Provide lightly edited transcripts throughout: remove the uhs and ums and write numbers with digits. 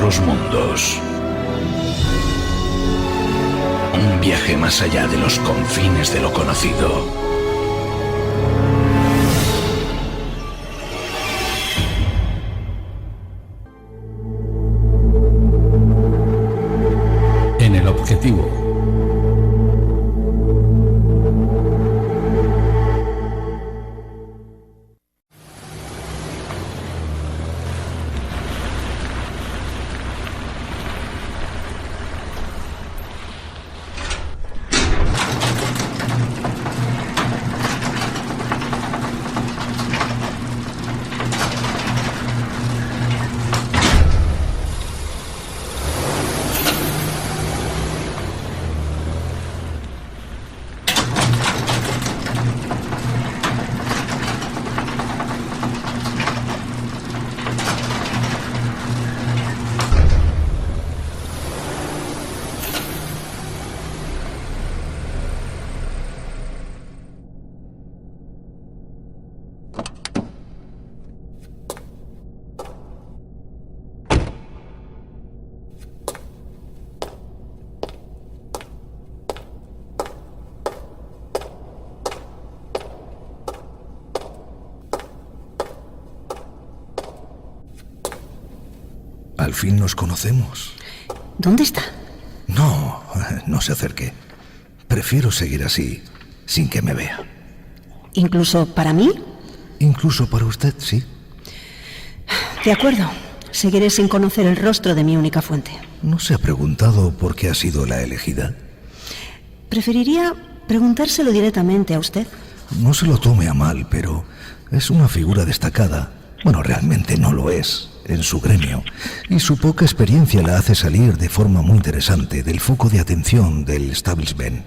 otros mundos. Un viaje más allá de los confines de lo conocido. En el objetivo. Al fin nos conocemos. ¿Dónde está? No se acerque. Prefiero seguir así, sin que me vea. ¿Incluso para mí? Incluso para usted, sí. De acuerdo. Seguiré sin conocer el rostro de mi única fuente. ¿No se ha preguntado por qué ha sido la elegida? Preferiría preguntárselo directamente a usted. No se lo tome a mal, pero es una figura destacada. Bueno, realmente no lo es, en su gremio. Y su poca experiencia la hace salir de forma muy interesante del foco de atención del establishment.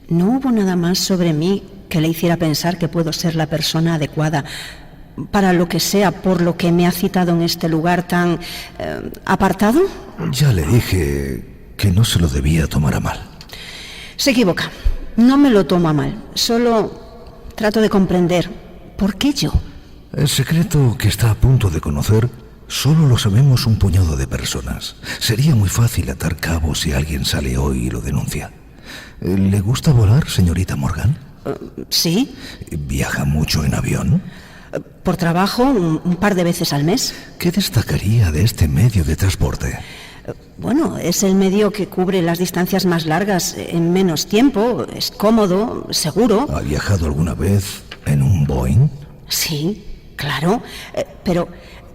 No hubo nada más sobre mí que le hiciera pensar que puedo ser la persona adecuada para lo que sea por lo que me ha citado en este lugar tan apartado. Ya le dije que no se lo debía tomar a mal. Se equivoca. No me lo tomo a mal. Solo trato de comprender por qué yo. El secreto que está a punto de conocer solo lo sabemos un puñado de personas. Sería muy fácil atar cabos si alguien sale hoy y lo denuncia. ¿Le gusta volar, señorita Morgan? Sí. ¿Viaja mucho en avión? Por trabajo, un par de veces al mes. ¿Qué destacaría de este medio de transporte? Bueno, es el medio que cubre las distancias más largas en menos tiempo. Es cómodo, seguro. ¿Ha viajado alguna vez en un Boeing? Sí, claro. Pero,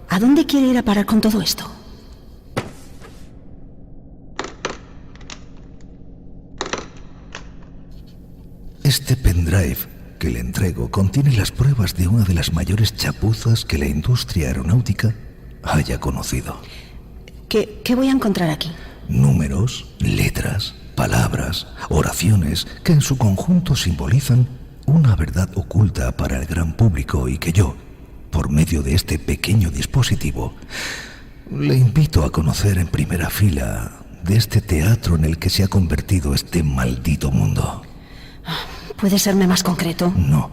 ¿a dónde quiere ir a parar con todo esto? Este pendrive que le entrego contiene las pruebas de una de las mayores chapuzas que la industria aeronáutica haya conocido. ¿Qué voy a encontrar aquí? Números, letras, palabras, oraciones que en su conjunto simbolizan una verdad oculta para el gran público y que yo, por medio de este pequeño dispositivo, le invito a conocer en primera fila de este teatro en el que se ha convertido este maldito mundo. ¿Puede serme más concreto? No,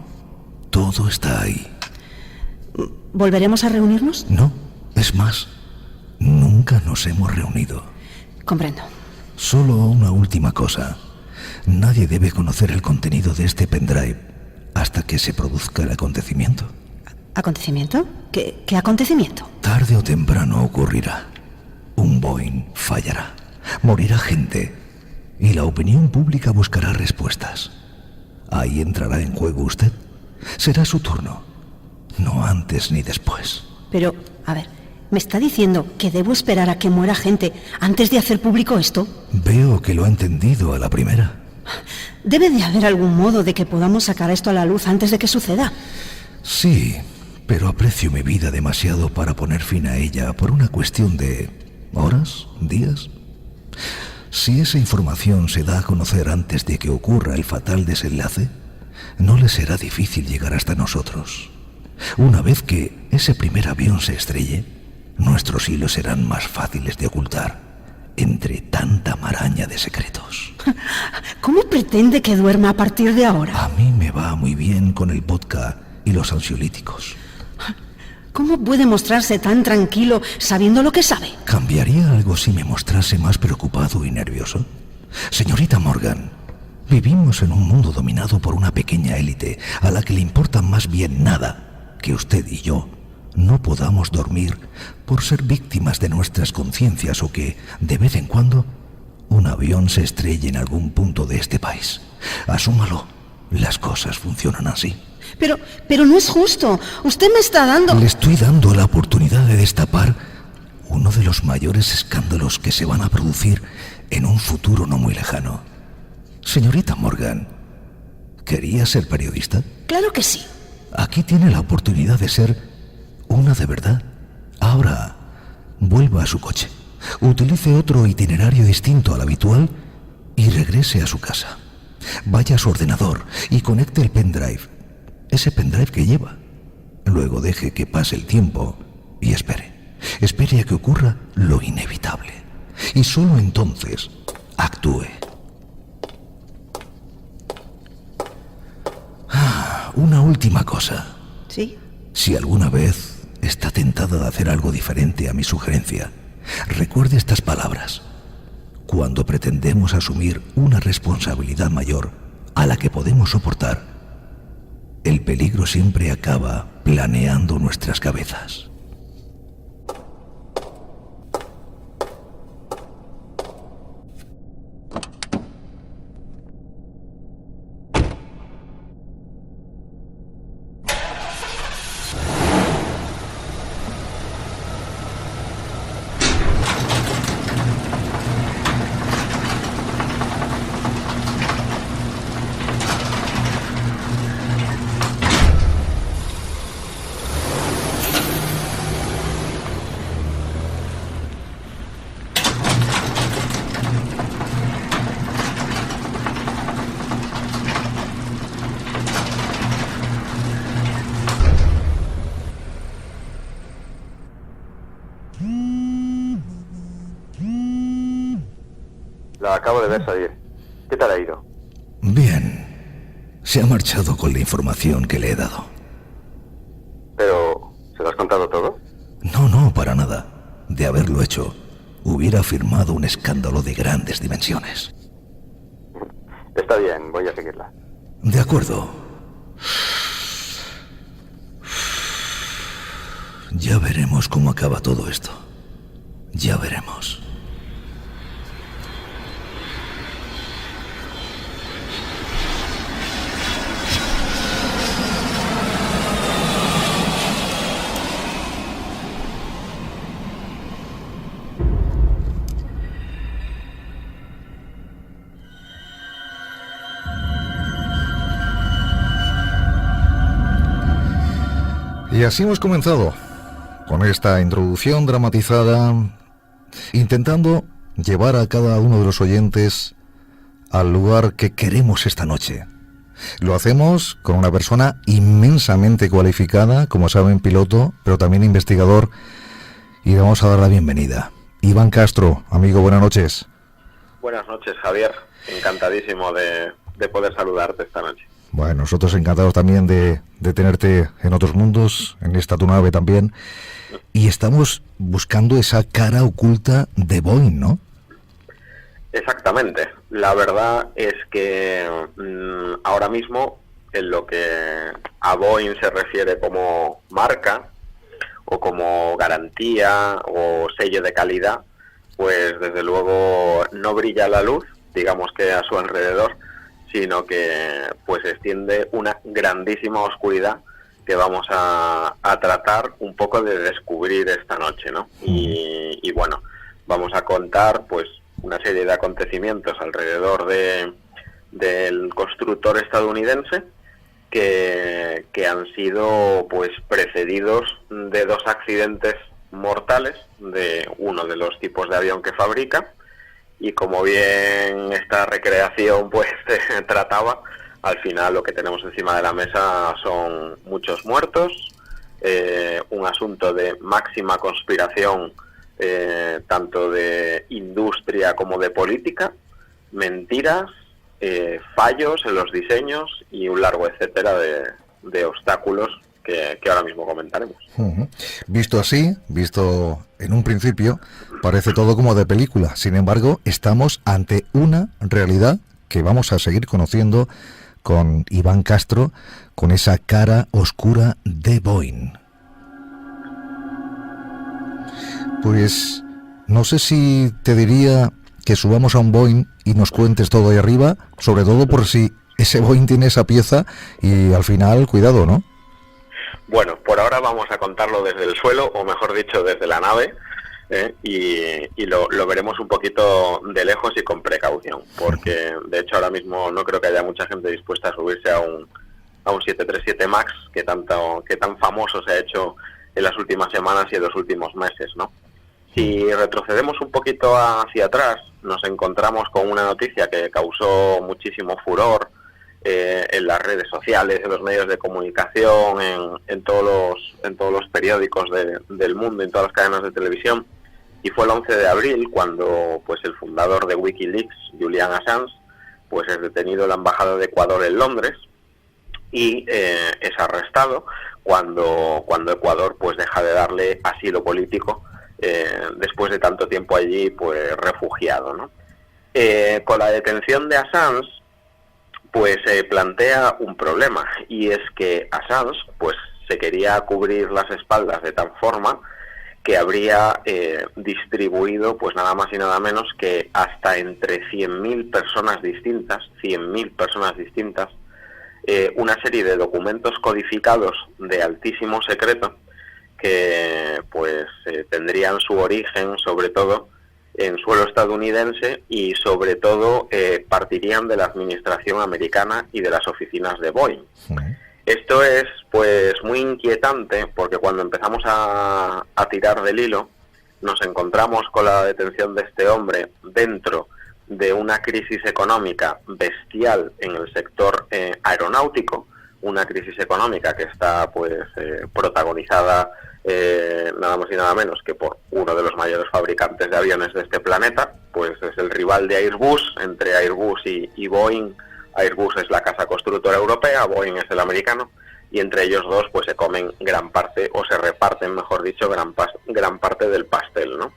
todo está ahí. ¿Volveremos a reunirnos? No, es más, nunca nos hemos reunido. Comprendo. Solo una última cosa. Nadie debe conocer el contenido de este pendrive hasta que se produzca el acontecimiento. ¿Acontecimiento? ¿Qué acontecimiento? Tarde o temprano ocurrirá. Un Boeing fallará. Morirá gente. Y la opinión pública buscará respuestas. Ahí entrará en juego usted. Será su turno. No antes ni después. Pero, a ver, ¿me está diciendo que debo esperar a que muera gente antes de hacer público esto? Veo que lo ha entendido a la primera. Debe de haber algún modo de que podamos sacar esto a la luz antes de que suceda. Sí, pero aprecio mi vida demasiado para poner fin a ella por una cuestión de horas, días. Si esa información se da a conocer antes de que ocurra el fatal desenlace, no le será difícil llegar hasta nosotros. Una vez que ese primer avión se estrelle, nuestros hilos serán más fáciles de ocultar entre tanta maraña de secretos. ¿Cómo pretende que duerma a partir de ahora? A mí me va muy bien con el vodka y los ansiolíticos. ¿Cómo puede mostrarse tan tranquilo sabiendo lo que sabe? ¿Cambiaría algo si me mostrase más preocupado y nervioso? Señorita Morgan, vivimos en un mundo dominado por una pequeña élite a la que le importa más bien nada que usted y yo no podamos dormir por ser víctimas de nuestras conciencias o que, de vez en cuando, un avión se estrelle en algún punto de este país. Asúmalo, las cosas funcionan así. Pero no es justo. Usted me está dando... Le estoy dando la oportunidad de destapar uno de los mayores escándalos que se van a producir en un futuro no muy lejano. Señorita Morgan, ¿quería ser periodista? Claro que sí. Aquí tiene la oportunidad de ser una de verdad. Ahora, vuelva a su coche, utilice otro itinerario distinto al habitual y regrese a su casa. Vaya a su ordenador y conecte el pendrive, ese pendrive que lleva. Luego deje que pase el tiempo y espere. Espere a que ocurra lo inevitable. Y solo entonces actúe. Una última cosa. ¿Sí? Si alguna vez está tentada de hacer algo diferente a mi sugerencia, recuerde estas palabras. Cuando pretendemos asumir una responsabilidad mayor a la que podemos soportar, el peligro siempre acaba planeando nuestras cabezas. La acabo de ver salir. ¿Qué tal ha ido? Bien. Se ha marchado con la información que le he dado. ¿Pero se lo has contado todo? No, para nada. De haberlo hecho, hubiera firmado un escándalo de grandes dimensiones. Está bien, voy a seguirla. De acuerdo. Ya veremos cómo acaba todo esto. Ya veremos. Y así hemos comenzado, con esta introducción dramatizada, intentando llevar a cada uno de los oyentes al lugar que queremos esta noche. Lo hacemos con una persona inmensamente cualificada, como saben, piloto, pero también investigador, y le vamos a dar la bienvenida. Iván Castro, amigo, buenas noches. Buenas noches, Javier. Encantadísimo de poder saludarte esta noche. Bueno, nosotros encantados también de tenerte en otros mundos, en esta tu nave también. Y estamos buscando esa cara oculta de Boeing, ¿no? Exactamente. La verdad es que ahora mismo, en lo que a Boeing se refiere como marca, o como garantía, o sello de calidad, pues desde luego no brilla la luz, digamos que a su alrededor, sino que pues extiende una grandísima oscuridad que vamos a tratar un poco de descubrir esta noche, ¿no? Y bueno, vamos a contar pues una serie de acontecimientos alrededor del constructor estadounidense que han sido pues precedidos de dos accidentes mortales de uno de los tipos de avión que fabrica. Y como bien esta recreación pues trataba, al final lo que tenemos encima de la mesa son muchos muertos, un asunto de máxima conspiración, tanto de industria como de política, mentiras, fallos en los diseños y un largo etcétera de obstáculos que ahora mismo comentaremos. Visto así, visto en un principio, parece todo como de película. Sin embargo, estamos ante una realidad que vamos a seguir conociendo con Iván Castro, con esa cara oscura de Boeing. Pues no sé si te diría que subamos a un Boeing y nos cuentes todo ahí arriba, sobre todo por si ese Boeing tiene esa pieza y al final, cuidado, ¿no? Bueno, por ahora vamos a contarlo desde el suelo, o mejor dicho, desde la nave, y lo veremos un poquito de lejos y con precaución, porque de hecho ahora mismo no creo que haya mucha gente dispuesta a subirse a un 737 MAX que tan famoso se ha hecho en las últimas semanas y en los últimos meses, ¿no? Si retrocedemos un poquito hacia atrás, nos encontramos con una noticia que causó muchísimo furor en las redes sociales, en los medios de comunicación, en todos los periódicos del mundo, en todas las cadenas de televisión, y fue el 11 de abril cuando pues el fundador de Wikileaks, Julian Assange, pues es detenido en la embajada de Ecuador en Londres y es arrestado cuando Ecuador pues deja de darle asilo político después de tanto tiempo allí pues refugiado, ¿no? Con la detención de Assange pues plantea un problema, y es que Assange pues se quería cubrir las espaldas de tal forma que habría distribuido pues nada más y nada menos que hasta entre 100.000 personas distintas, una serie de documentos codificados de altísimo secreto que pues tendrían su origen sobre todo en suelo estadounidense y sobre todo partirían de la administración americana y de las oficinas de Boeing. Sí. Esto es pues muy inquietante porque cuando empezamos a tirar del hilo nos encontramos con la detención de este hombre dentro de una crisis económica bestial en el sector aeronáutico, una crisis económica que está pues protagonizada nada más y nada menos que por uno de los mayores fabricantes de aviones de este planeta, pues es el rival de Airbus. Entre Airbus y Boeing, Airbus es la casa constructora europea, Boeing es el americano, y entre ellos dos pues se comen gran parte, o se reparten, mejor dicho, gran parte del pastel, ¿no?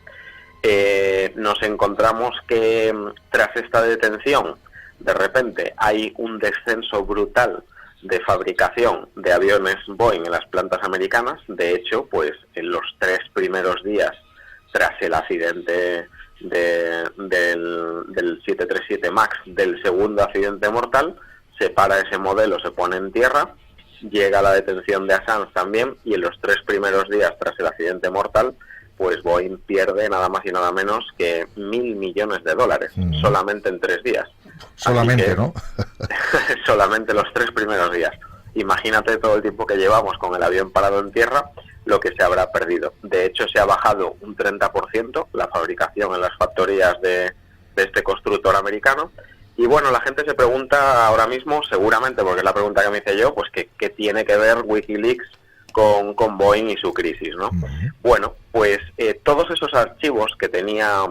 Nos encontramos que tras esta detención, de repente hay un descenso brutal de fabricación de aviones Boeing en las plantas americanas. De hecho, pues en los 3 primeros días tras el accidente del 737 MAX, del segundo accidente mortal, se para ese modelo, se pone en tierra, llega la detención de Assange también, y en los 3 primeros días tras el accidente mortal, pues Boeing pierde nada más y nada menos que $1.000 millones solamente en 3 días. Solamente, ¿no? Solamente los 3 primeros días. Imagínate todo el tiempo que llevamos con el avión parado en tierra, lo que se habrá perdido. De hecho, se ha bajado un 30% la fabricación en las factorías de este constructor americano. Y bueno, la gente se pregunta ahora mismo, seguramente, porque es la pregunta que me hice yo, pues ¿qué tiene que ver Wikileaks con Boeing y su crisis, ¿no? Bueno, pues todos esos archivos que tenía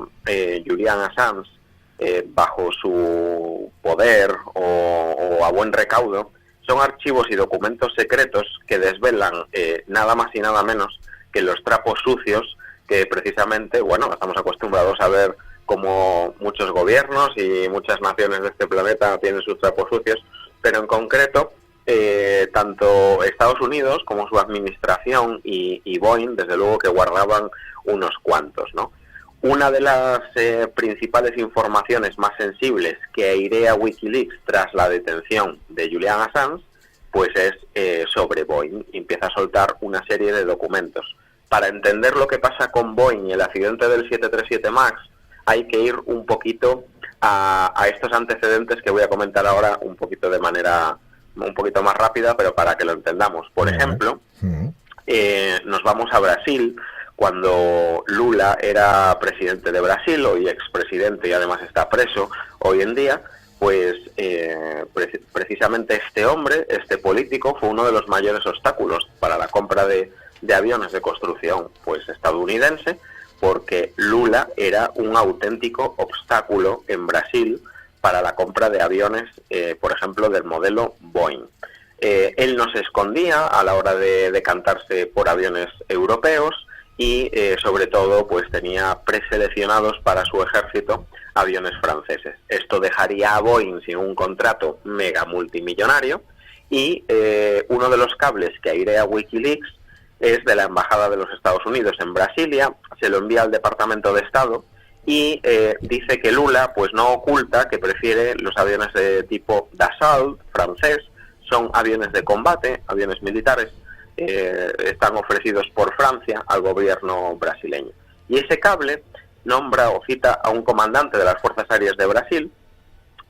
Julian Assange bajo su poder o a buen recaudo, son archivos y documentos secretos que desvelan nada más y nada menos que los trapos sucios que precisamente, bueno, estamos acostumbrados a ver como muchos gobiernos y muchas naciones de este planeta tienen sus trapos sucios, pero en concreto tanto Estados Unidos como su administración y Boeing, desde luego que guardaban unos cuantos, ¿no? Una de las principales informaciones más sensibles que airea Wikileaks tras la detención de Julian Assange, pues es sobre Boeing. Empieza a soltar una serie de documentos. Para entender lo que pasa con Boeing y el accidente del 737 MAX, hay que ir un poquito a estos antecedentes que voy a comentar ahora un poquito de manera un poquito más rápida, pero para que lo entendamos. Por ejemplo, nos vamos a Brasil, cuando Lula era presidente de Brasil, hoy expresidente y además está preso hoy en día, pues precisamente este hombre, este político, fue uno de los mayores obstáculos para la compra de aviones de construcción pues estadounidense, porque Lula era un auténtico obstáculo en Brasil para la compra de aviones, por ejemplo, del modelo Boeing. Él no se escondía a la hora de decantarse por aviones europeos y sobre todo pues tenía preseleccionados para su ejército aviones franceses. Esto dejaría a Boeing sin un contrato mega multimillonario y uno de los cables que airea Wikileaks es de la Embajada de los Estados Unidos en Brasilia, se lo envía al Departamento de Estado y dice que Lula pues no oculta que prefiere los aviones de tipo Dassault francés. Son aviones de combate, aviones militares, están ofrecidos por Francia al gobierno brasileño. Y ese cable nombra o cita a un comandante de las Fuerzas Aéreas de Brasil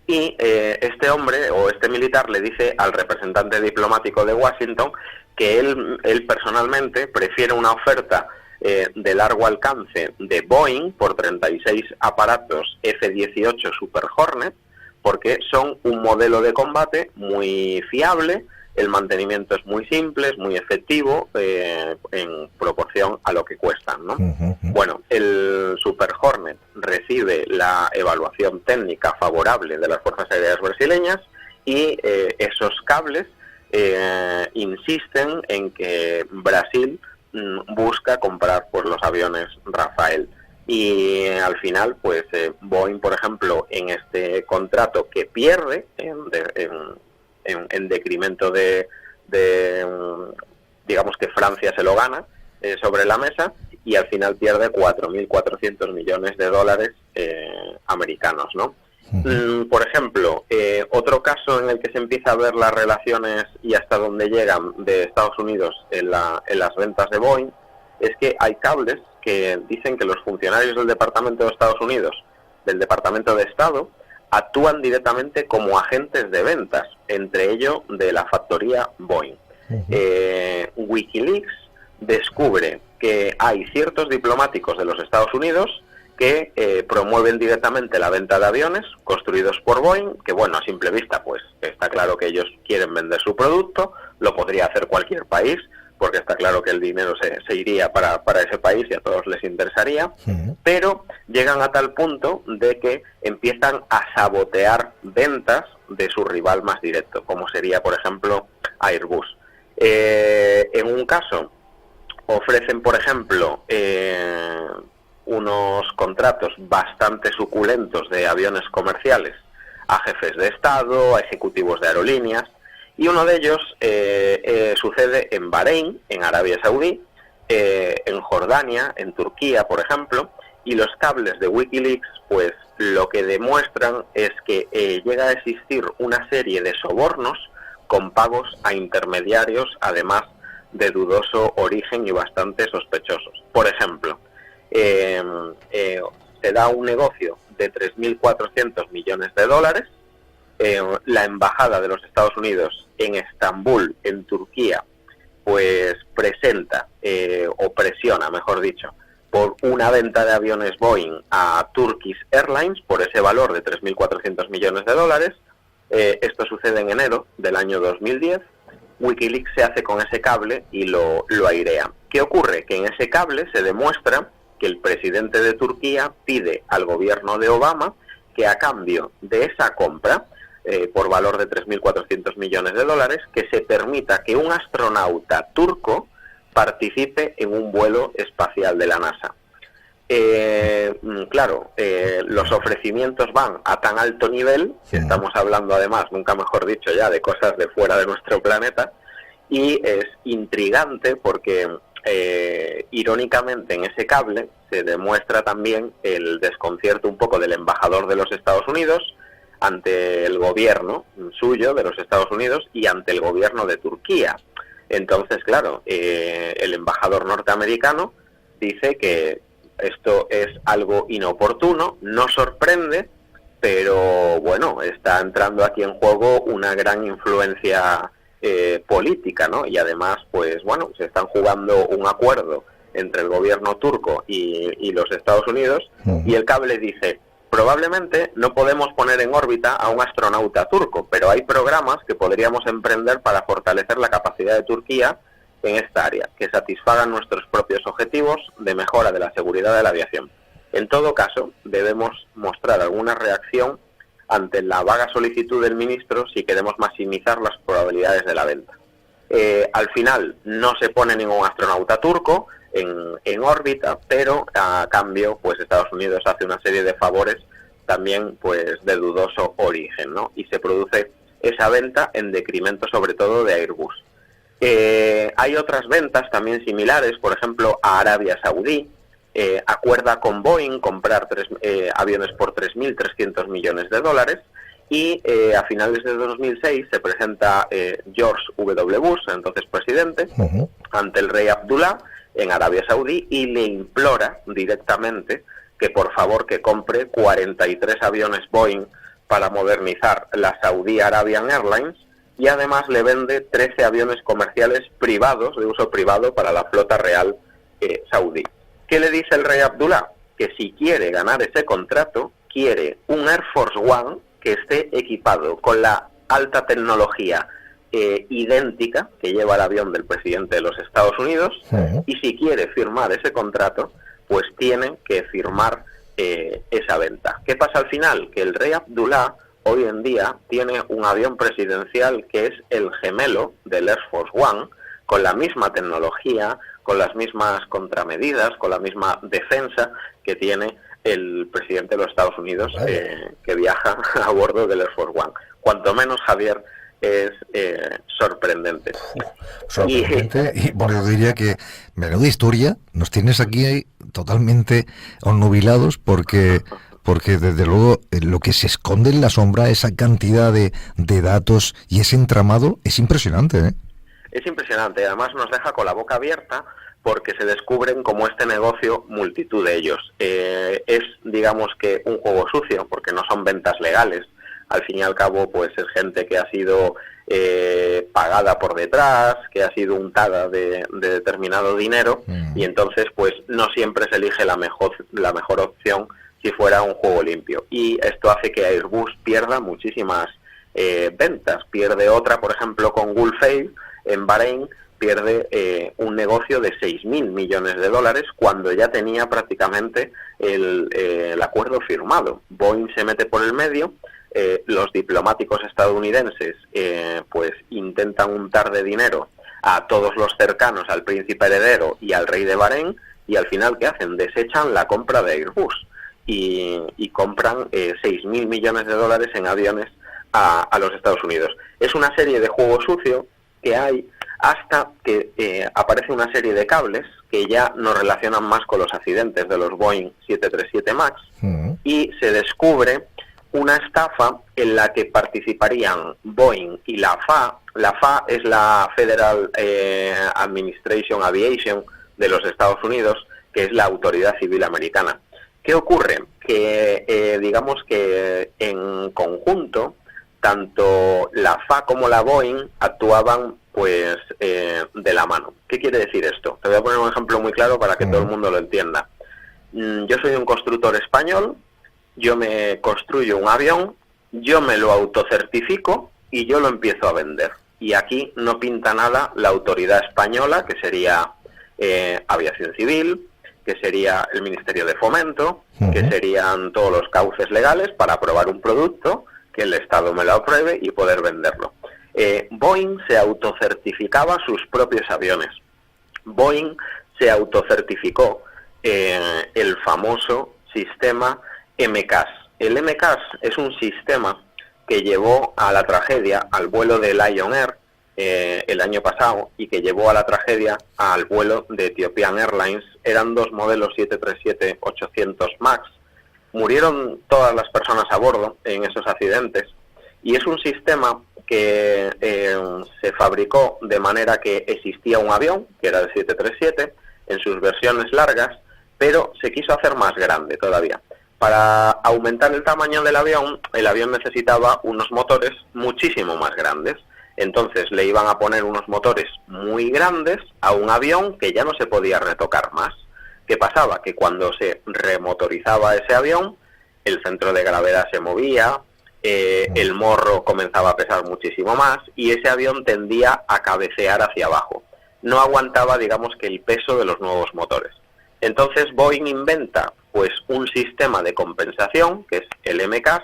y este hombre o este militar le dice al representante diplomático de Washington que él personalmente prefiere una oferta de largo alcance de Boeing por 36 aparatos F-18 Super Hornet, porque son un modelo de combate muy fiable, el mantenimiento es muy simple, es muy efectivo en proporción a lo que cuestan, ¿no? Bueno, el Super Hornet recibe la evaluación técnica favorable de las Fuerzas Aéreas brasileñas y esos cables insisten en que Brasil busca comprar por los aviones Rafael. Y al final, pues Boeing, por ejemplo, en este contrato que pierde en decremento de digamos que Francia se lo gana sobre la mesa y al final pierde 4.400 millones de dólares americanos, ¿no? Por ejemplo, otro caso en el que se empieza a ver las relaciones y hasta dónde llegan de Estados Unidos en las ventas de Boeing es que hay cables que dicen que los funcionarios del Departamento de Estados Unidos, del Departamento de Estado, actúan directamente como agentes de ventas, entre ellos de la factoría Boeing. Wikileaks descubre que hay ciertos diplomáticos de los Estados Unidos que promueven directamente la venta de aviones construidos por Boeing, que bueno, a simple vista pues está claro que ellos quieren vender su producto, lo podría hacer cualquier país, porque está claro que el dinero se iría para ese país y a todos les interesaría, pero llegan a tal punto de que empiezan a sabotear ventas de su rival más directo, como sería, por ejemplo, Airbus. En un caso, ofrecen, por ejemplo, unos contratos bastante suculentos de aviones comerciales a jefes de Estado, a ejecutivos de aerolíneas, y uno de ellos sucede en Bahrein, en Arabia Saudí, en Jordania, en Turquía, por ejemplo, y los cables de Wikileaks, pues lo que demuestran es que llega a existir una serie de sobornos con pagos a intermediarios, además de dudoso origen y bastante sospechosos. Por ejemplo, se da un negocio de 3.400 millones de dólares, la embajada de los Estados Unidos en Estambul, en Turquía, pues presenta o presiona, mejor dicho, por una venta de aviones Boeing a Turkish Airlines por ese valor de 3.400 millones de dólares. Esto sucede en enero del año 2010. Wikileaks se hace con ese cable y lo airea. ¿Qué ocurre? Que en ese cable se demuestra que el presidente de Turquía pide al gobierno de Obama que a cambio de esa compra, por valor de 3.400 millones de dólares, que se permita que un astronauta turco participe en un vuelo espacial de la NASA. Claro, los ofrecimientos van a tan alto nivel, que estamos hablando además, nunca mejor dicho ya, de cosas de fuera de nuestro planeta, y es intrigante porque irónicamente en ese cable se demuestra también el desconcierto un poco del embajador de los Estados Unidos ante el gobierno suyo de los Estados Unidos y ante el gobierno de Turquía. Entonces, claro, el embajador norteamericano dice que esto es algo inoportuno, no sorprende, pero bueno, está entrando aquí en juego una gran influencia política, ¿no? Y además, pues bueno, se están jugando un acuerdo entre el gobierno turco y los Estados Unidos, y el cable dice: probablemente no podemos poner en órbita a un astronauta turco, pero hay programas que podríamos emprender para fortalecer la capacidad de Turquía en esta área, que satisfagan nuestros propios objetivos de mejora de la seguridad de la aviación. En todo caso, debemos mostrar alguna reacción ante la vaga solicitud del ministro si queremos maximizar las probabilidades de la venta. Al final no se pone ningún astronauta turco en órbita, pero a cambio pues Estados Unidos hace una serie de favores también pues de dudoso origen, ¿no? Y se produce esa venta en detrimento sobre todo de Airbus. Hay otras ventas también similares, por ejemplo a Arabia Saudí, acuerda con Boeing comprar aviones por 3.300 millones de dólares y a finales de 2006 se presenta George W. Bush, entonces presidente, ante el rey Abdullah en Arabia Saudí y le implora directamente que por favor que compre 43 aviones Boeing para modernizar la Saudi Arabian Airlines y además le vende 13 aviones comerciales privados, de uso privado, para la flota real saudí. ¿Qué le dice el rey Abdullah? Que si quiere ganar ese contrato, quiere un Air Force One que esté equipado con la alta tecnología idéntica que lleva el avión del presidente de los Estados Unidos, y si quiere firmar ese contrato, pues tiene que firmar esa venta. ¿Qué pasa al final? Que el rey Abdullah hoy en día tiene un avión presidencial que es el gemelo del Air Force One, con la misma tecnología, con las mismas contramedidas, con la misma defensa que tiene el presidente de los Estados Unidos, que viaja a bordo del Air Force One. Cuanto menos, Javier, es sorprendente. Sorprendente, y bueno, yo diría que menuda historia, nos tienes aquí totalmente onnubilados porque desde luego lo que se esconde en la sombra, esa cantidad de datos y ese entramado es impresionante, ¿eh? Es impresionante, además nos deja con la boca abierta porque se descubren como este negocio multitud de ellos. Es, digamos que, un juego sucio porque no son ventas legales. Al fin y al cabo, pues es gente que ha sido pagada por detrás, que ha sido untada de determinado dinero, y entonces pues no siempre se elige la mejor opción si fuera un juego limpio. Y esto hace que Airbus pierda muchísimas ventas. Pierde otra, por ejemplo, con Gulfstream en Bahrein, pierde un negocio de 6.000 millones de dólares cuando ya tenía prácticamente el acuerdo firmado. Boeing se mete por el medio. Los diplomáticos estadounidenses pues intentan untar de dinero a todos los cercanos al príncipe heredero y al rey de Bahrein, y al final ¿qué hacen? Desechan la compra de Airbus y compran 6.000 millones de dólares en aviones a los Estados Unidos. Es una serie de juego sucio que hay hasta que aparece una serie de cables que ya nos relacionan más con los accidentes de los Boeing 737 MAX, y se descubre una estafa en la que participarían Boeing y la FAA. La FAA es la Federal Administration Aviation de los Estados Unidos, que es la autoridad civil americana. ¿Qué ocurre? Que digamos que en conjunto, tanto la FAA como la Boeing actuaban pues de la mano. ¿Qué quiere decir esto? Te voy a poner un ejemplo muy claro para que todo el mundo lo entienda. Yo soy un constructor español, yo me construyo un avión, yo me lo autocertifico y yo lo empiezo a vender. Y aquí no pinta nada la autoridad española, que sería Aviación Civil, que sería el Ministerio de Fomento, que serían todos los cauces legales para aprobar un producto, que el Estado me lo apruebe y poder venderlo. Boeing se autocertificaba sus propios aviones. Boeing se autocertificó el famoso sistema MCAS. El MCAS es un sistema que llevó a la tragedia al vuelo de Lion Air el año pasado, y que llevó a la tragedia al vuelo de Ethiopian Airlines. Eran dos modelos 737-800 MAX. Murieron todas las personas a bordo en esos accidentes, y es un sistema que se fabricó de manera que existía un avión, que era el 737, en sus versiones largas, pero se quiso hacer más grande todavía. Para aumentar el tamaño del avión, el avión necesitaba unos motores muchísimo más grandes. Entonces le iban a poner unos motores muy grandes a un avión que ya no se podía retocar más. ¿Qué pasaba? Que cuando se remotorizaba ese avión, el centro de gravedad se movía, el morro comenzaba a pesar muchísimo más y ese avión tendía a cabecear hacia abajo. No aguantaba, digamos, que el peso de los nuevos motores. Entonces Boeing inventa pues un sistema de compensación, que es el MCAS,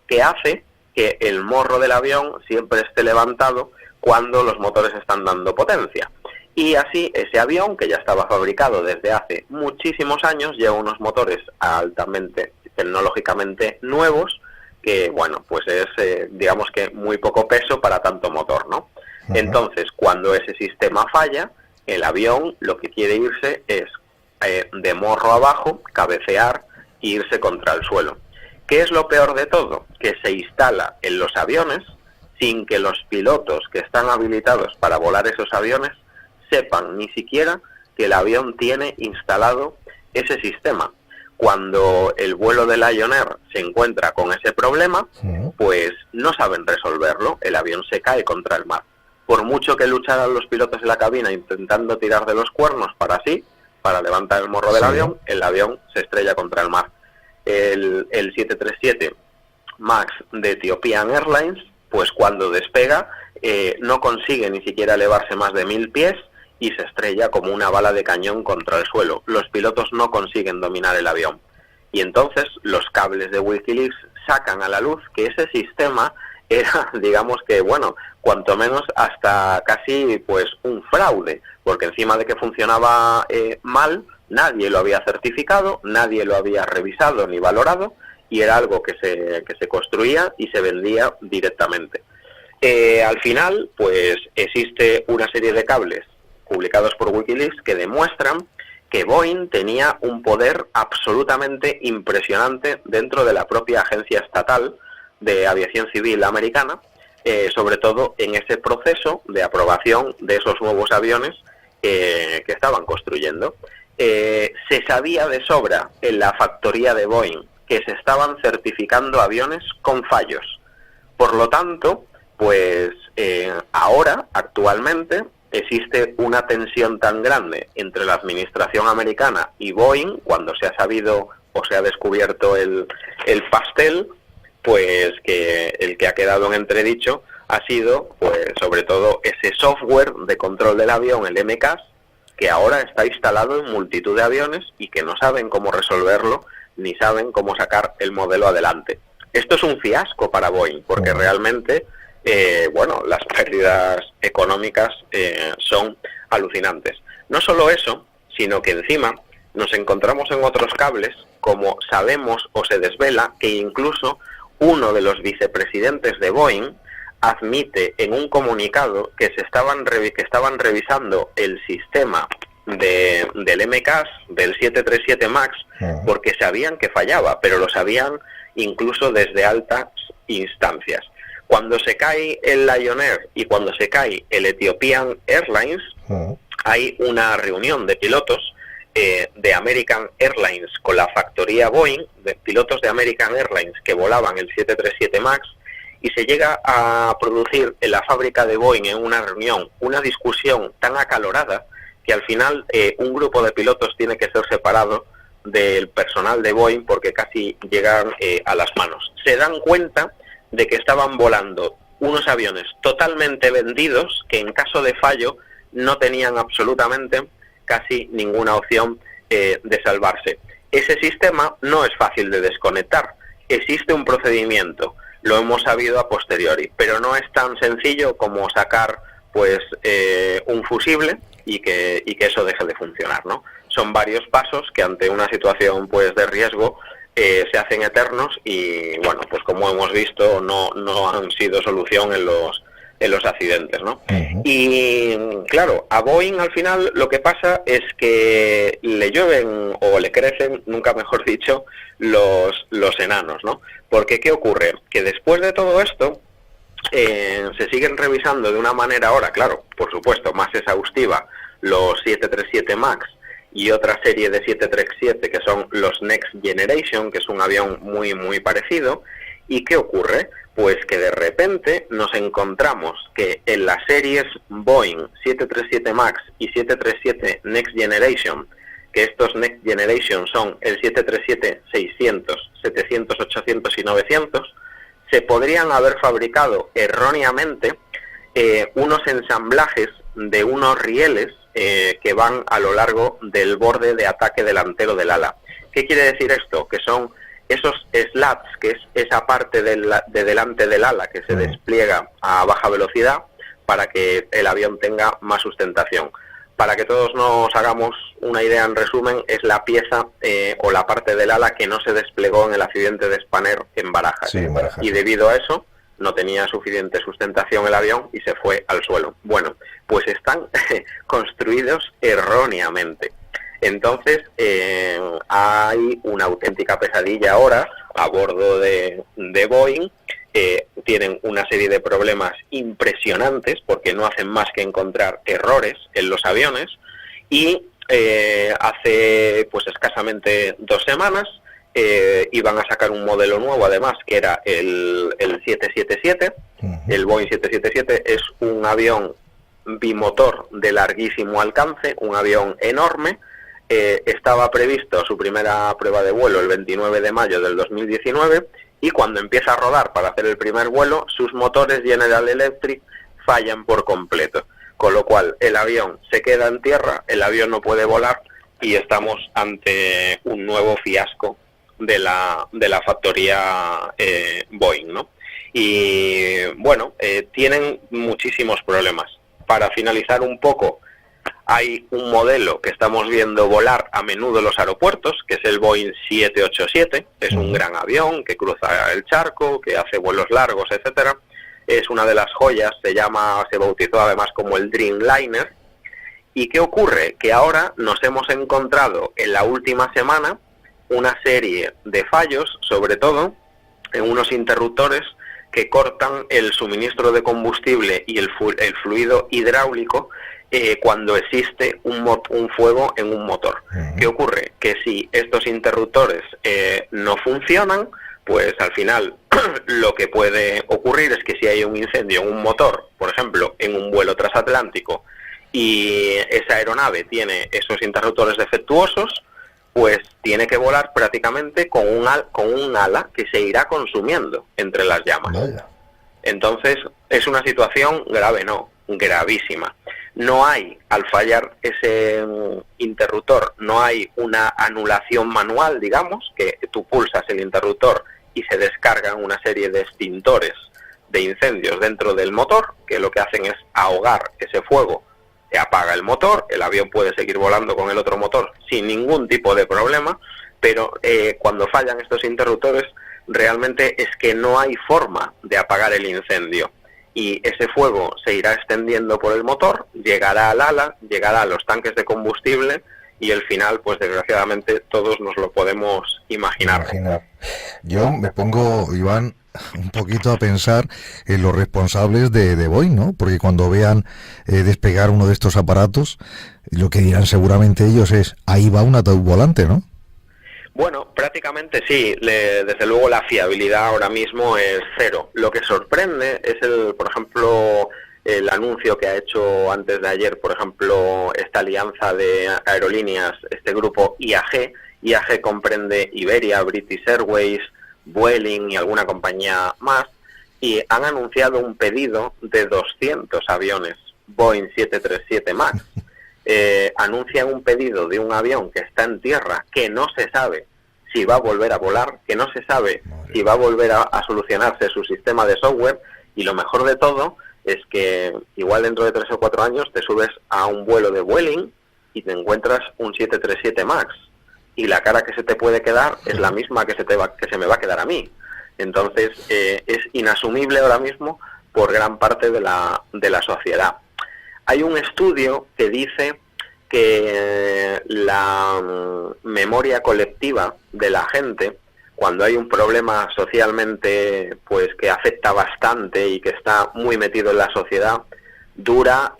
que hace que el morro del avión siempre esté levantado cuando los motores están dando potencia. Y así ese avión, que ya estaba fabricado desde hace muchísimos años, lleva unos motores altamente tecnológicamente nuevos, que bueno, pues es digamos que muy poco peso para tanto motor, ¿no? Entonces, cuando ese sistema falla, el avión lo que quiere irse es de morro abajo, cabecear e irse contra el suelo. ¿Qué es lo peor de todo? Que se instala en los aviones sin que los pilotos que están habilitados para volar esos aviones sepan ni siquiera que el avión tiene instalado ese sistema. Cuando el vuelo de Lion Air se encuentra con ese problema, pues no saben resolverlo, el avión se cae contra el mar. Por mucho que lucharan los pilotos en la cabina intentando tirar de los cuernos para levantar el morro del avión, el avión se estrella contra el mar. El 737 MAX de Ethiopian Airlines, pues cuando despega, no consigue ni siquiera elevarse más de 1000 pies y se estrella como una bala de cañón contra el suelo. Los pilotos no consiguen dominar el avión. Y entonces los cables de Wikileaks sacan a la luz que ese sistema era, digamos que, bueno, cuanto menos hasta casi pues un fraude, porque encima de que funcionaba mal, nadie lo había certificado, nadie lo había revisado ni valorado, y era algo que se construía y se vendía directamente. Al final, pues existe una serie de cables publicados por Wikileaks que demuestran que Boeing tenía un poder absolutamente impresionante dentro de la propia agencia estatal de aviación civil americana, sobre todo en ese proceso de aprobación de esos nuevos aviones que estaban construyendo. Se sabía de sobra en la factoría de Boeing que se estaban certificando aviones con fallos. Por lo tanto, pues ahora, actualmente, existe una tensión tan grande entre la administración americana y Boeing, cuando se ha sabido o se ha descubierto el pastel, pues que el que ha quedado en entredicho ha sido, pues sobre todo, ese software de control del avión, el MCAS, que ahora está instalado en multitud de aviones y que no saben cómo resolverlo, ni saben cómo sacar el modelo adelante. Esto es un fiasco para Boeing, porque realmente bueno, las pérdidas económicas son alucinantes. No solo eso, sino que encima nos encontramos en otros cables, como sabemos o se desvela que incluso uno de los vicepresidentes de Boeing admite en un comunicado que estaban revisando el sistema del MCAS, del 737 MAX, porque sabían que fallaba, pero lo sabían incluso desde altas instancias. Cuando se cae el Lion Air y cuando se cae el Ethiopian Airlines, hay una reunión de pilotos de American Airlines con la factoría Boeing, de pilotos de American Airlines que volaban el 737 MAX, y se llega a producir en la fábrica de Boeing, en una reunión, una discusión tan acalorada que al final un grupo de pilotos tiene que ser separado del personal de Boeing porque casi llegan a las manos. Se dan cuenta de que estaban volando unos aviones totalmente vendidos que en caso de fallo no tenían absolutamente casi ninguna opción de salvarse. Ese sistema no es fácil de desconectar. Existe un procedimiento, lo hemos sabido a posteriori, pero no es tan sencillo como sacar pues un fusible y que eso deje de funcionar, ¿no? Son varios pasos que ante una situación pues de riesgo se hacen eternos y bueno, pues como hemos visto no han sido solución en los accidentes, ¿no? Y claro, a Boeing al final lo que pasa es que le llueven o le crecen, nunca mejor dicho, los enanos, ¿no? Porque ¿qué ocurre? Que después de todo esto se siguen revisando de una manera ahora, claro, por supuesto, más exhaustiva los 737 MAX y otra serie de 737 que son los Next Generation, que es un avión muy muy parecido. ¿Y qué ocurre? Pues que de repente nos encontramos que en las series Boeing 737 MAX y 737 Next Generation, que estos Next Generation son el 737-600, 700, 800 y 900, se podrían haber fabricado erróneamente unos ensamblajes de unos rieles que van a lo largo del borde de ataque delantero del ala. ¿Qué quiere decir esto? Que son esos slats, que es esa parte de delante del ala que se despliega a baja velocidad para que el avión tenga más sustentación. Para que todos nos hagamos una idea, en resumen, es la pieza o la parte del ala que no se desplegó en el accidente de Spanair en Barajas. Sí, en Barajas. Y debido a eso no tenía suficiente sustentación el avión y se fue al suelo. Bueno, pues están construidos erróneamente. Entonces hay una auténtica pesadilla ahora a bordo de Boeing. Tienen una serie de problemas impresionantes porque no hacen más que encontrar errores en los aviones y hace pues escasamente 2 semanas iban a sacar un modelo nuevo, además, que era el 777. El Boeing 777 es un avión bimotor de larguísimo alcance, un avión enorme. Estaba previsto su primera prueba de vuelo el 29 de mayo del 2019 y cuando empieza a rodar para hacer el primer vuelo, sus motores General Electric fallan por completo, con lo cual el avión se queda en tierra, el avión no puede volar y estamos ante un nuevo fiasco de la factoría Boeing, ¿no? Y bueno, tienen muchísimos problemas. Para finalizar un poco, hay un modelo que estamos viendo volar a menudo en los aeropuertos, que es el Boeing 787. Es un gran avión que cruza el charco, que hace vuelos largos, etcétera. Es una de las joyas, se bautizó además como el Dreamliner. ¿Y qué ocurre? Que ahora nos hemos encontrado en la última semana una serie de fallos, sobre todo en unos interruptores que cortan el suministro de combustible y el fluido hidráulico cuando existe un fuego en un motor. ¿Qué ocurre? Que si estos interruptores no funcionan, pues al final lo que puede ocurrir es que si hay un incendio en un motor, por ejemplo, en un vuelo transatlántico, y esa aeronave tiene esos interruptores defectuosos, pues tiene que volar prácticamente con un ala que se irá consumiendo entre las llamas. Vaya. Entonces, es una situación grave, no, gravísima. No hay, al fallar ese interruptor, no hay una anulación manual, digamos, que tú pulsas el interruptor y se descargan una serie de extintores de incendios dentro del motor, que lo que hacen es ahogar ese fuego, apaga el motor, el avión puede seguir volando con el otro motor sin ningún tipo de problema, pero cuando fallan estos interruptores, realmente es que no hay forma de apagar el incendio. Y ese fuego se irá extendiendo por el motor, llegará al ala, llegará a los tanques de combustible y el final, pues desgraciadamente, todos nos lo podemos imaginar. Yo me pongo, Iván, un poquito a pensar en los responsables de Boeing, ¿no? Porque cuando vean despegar uno de estos aparatos, lo que dirán seguramente ellos es, ahí va un ataúd volante, ¿no? Bueno, prácticamente sí. Desde luego la fiabilidad ahora mismo es cero. Lo que sorprende es, por ejemplo, el anuncio que ha hecho antes de ayer, por ejemplo, esta alianza de aerolíneas, este grupo IAG. IAG comprende Iberia, British Airways, Vueling y alguna compañía más, y han anunciado un pedido de 200 aviones Boeing 737 MAX. Anuncian un pedido de un avión que está en tierra, que no se sabe si va a volver a volar, que no se sabe si va a volver a solucionarse su sistema de software, y lo mejor de todo es que igual dentro de 3 o 4 años te subes a un vuelo de Vueling y te encuentras un 737 MAX, y la cara que se te puede quedar es la misma que se me va a quedar a mí. Entonces es inasumible ahora mismo por gran parte de la sociedad. Hay un estudio que dice que la memoria colectiva de la gente, cuando hay un problema socialmente pues que afecta bastante y que está muy metido en la sociedad, dura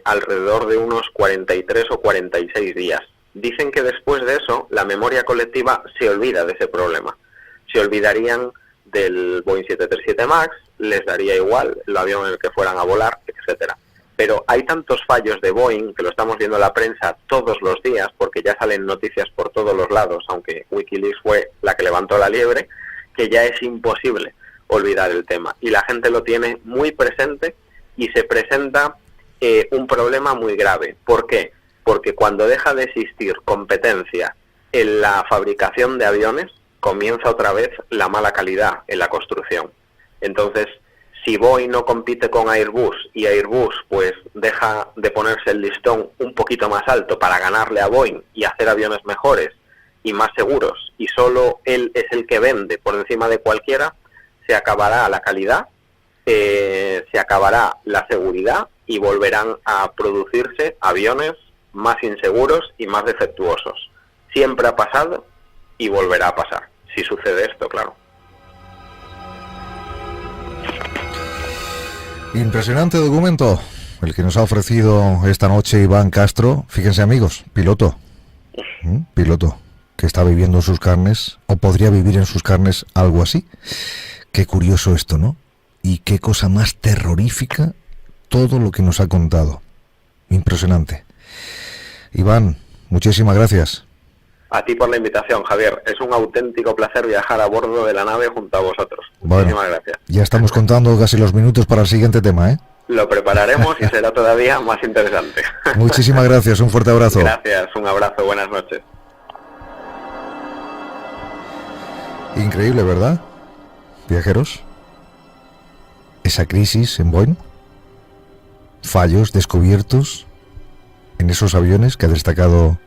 alrededor de unos 43 o 46 días. Dicen que después de eso la memoria colectiva se olvida de ese problema. Se olvidarían del Boeing 737 MAX, les daría igual el avión en el que fueran a volar, etcétera. Pero hay tantos fallos de Boeing, que lo estamos viendo en la prensa todos los días, porque ya salen noticias por todos los lados, aunque Wikileaks fue la que levantó la liebre, que ya es imposible olvidar el tema. Y la gente lo tiene muy presente y se presenta un problema muy grave. ¿Por qué? Porque cuando deja de existir competencia en la fabricación de aviones, comienza otra vez la mala calidad en la construcción. Entonces, si Boeing no compite con Airbus y Airbus pues deja de ponerse el listón un poquito más alto para ganarle a Boeing y hacer aviones mejores y más seguros, y solo él es el que vende por encima de cualquiera, se acabará la calidad, se acabará la seguridad y volverán a producirse aviones más inseguros y más defectuosos. Siempre ha pasado y volverá a pasar, si sucede esto, claro. Impresionante documento el que nos ha ofrecido esta noche Iván Castro. Fíjense, amigos, piloto, piloto que está viviendo en sus carnes, o podría vivir en sus carnes algo así. Qué curioso esto, ¿no? Y qué cosa más terrorífica todo lo que nos ha contado. Impresionante. Iván, muchísimas gracias. A ti por la invitación, Javier. Es un auténtico placer viajar a bordo de la nave junto a vosotros. Muchísimas gracias. Ya estamos contando casi los minutos para el siguiente tema, ¿eh? Lo prepararemos y será todavía más interesante. Muchísimas gracias, un fuerte abrazo. Gracias, un abrazo, buenas noches. Increíble, ¿verdad, viajeros? Esa crisis en Boeing, fallos descubiertos en esos aviones que ha destacado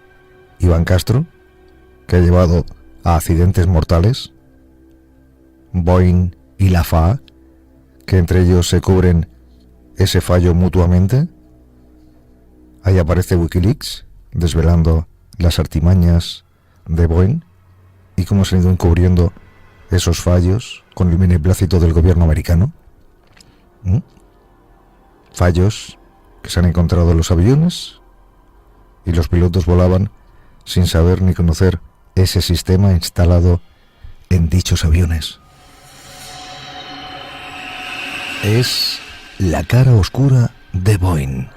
Iván Castro, que ha llevado a accidentes mortales. Boeing y la FAA, que entre ellos se cubren ese fallo mutuamente. Ahí aparece Wikileaks desvelando las artimañas de Boeing y cómo se han ido encubriendo esos fallos con el beneplácito del gobierno americano. Fallos que se han encontrado en los aviones y los pilotos volaban sin saber ni conocer ese sistema instalado en dichos aviones. Es la cara oscura de Boeing.